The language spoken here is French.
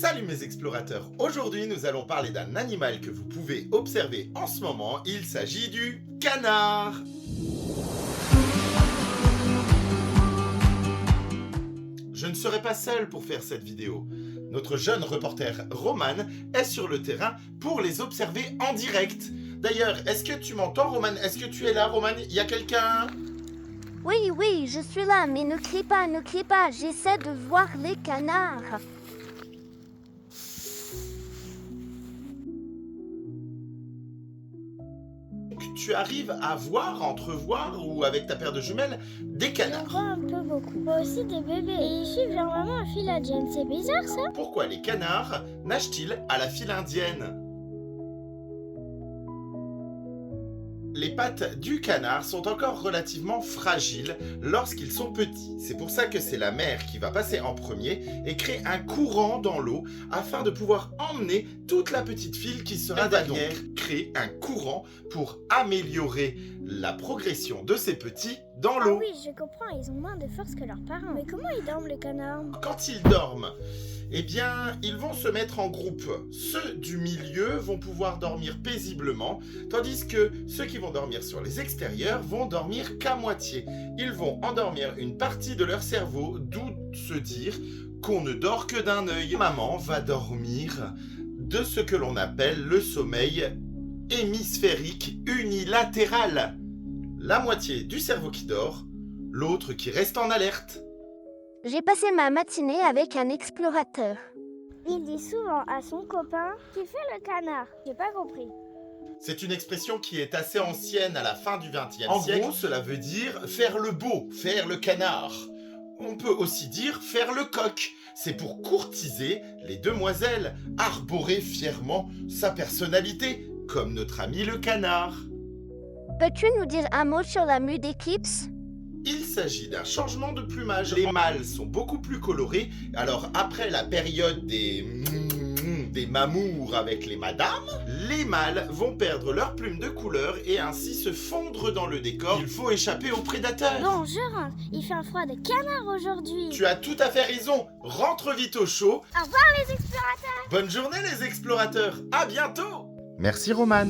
Salut mes explorateurs, aujourd'hui nous allons parler d'un animal que vous pouvez observer en ce moment, il s'agit du canard. Je ne serai pas seul pour faire cette vidéo. Notre jeune reporter Roman est sur le terrain pour les observer en direct. D'ailleurs, est-ce que tu m'entends Roman? Est-ce que tu es là Roman? Il y a quelqu'un? Oui, je suis là, mais ne crie pas, j'essaie de voir les canards. Tu arrives à voir, entrevoir ou avec ta paire de jumelles des J'en canards. vois un peu beaucoup. Moi aussi des bébés. Et ils suivent leur maman à fil indienne. C'est bizarre ça. Pourquoi les canards nagent-ils à la file indienne? Les pattes du canard sont encore relativement fragiles lorsqu'ils sont petits. C'est pour ça que c'est la mère qui va passer en premier et créer un courant dans l'eau afin de pouvoir emmener toute la petite file qui sera derrière. Créer un courant pour améliorer la progression de ces petits dans Ah l'eau. oui, je comprends. Ils ont moins de force que leurs parents. Mais comment ils dorment les canards? Quand ils dorment, eh bien, ils vont se mettre en groupe. Ceux du milieu vont pouvoir dormir paisiblement, tandis que ceux qui vont dormir sur les extérieurs vont dormir qu'à moitié. Ils vont endormir une partie de leur cerveau, d'où se dire qu'on ne dort que d'un œil. Maman va dormir de ce que l'on appelle le sommeil hémisphérique unilatéral. La moitié du cerveau qui dort, l'autre qui reste en alerte. J'ai passé ma matinée avec un explorateur. Il dit souvent à son copain qui fait le canard. J'ai pas compris. C'est une expression qui est assez ancienne à la fin du XXe siècle. En gros, cela veut dire faire le beau, faire le canard. On peut aussi dire faire le coq. C'est pour courtiser les demoiselles, arborer fièrement sa personnalité, comme notre ami le canard. Peux-tu nous dire un mot sur la mue d'éclipse? Il s'agit d'un changement de plumage. Les mâles sont beaucoup plus colorés. Alors après la période des mamours avec les madames, les mâles vont perdre leurs plumes de couleur et ainsi se fondre dans le décor. Il faut échapper aux prédateurs. Bon, je rentre. Il fait un froid de canard aujourd'hui. Tu as tout à fait raison. Rentre vite au chaud. Au revoir les explorateurs. Bonne journée les explorateurs. À bientôt. Merci Roman.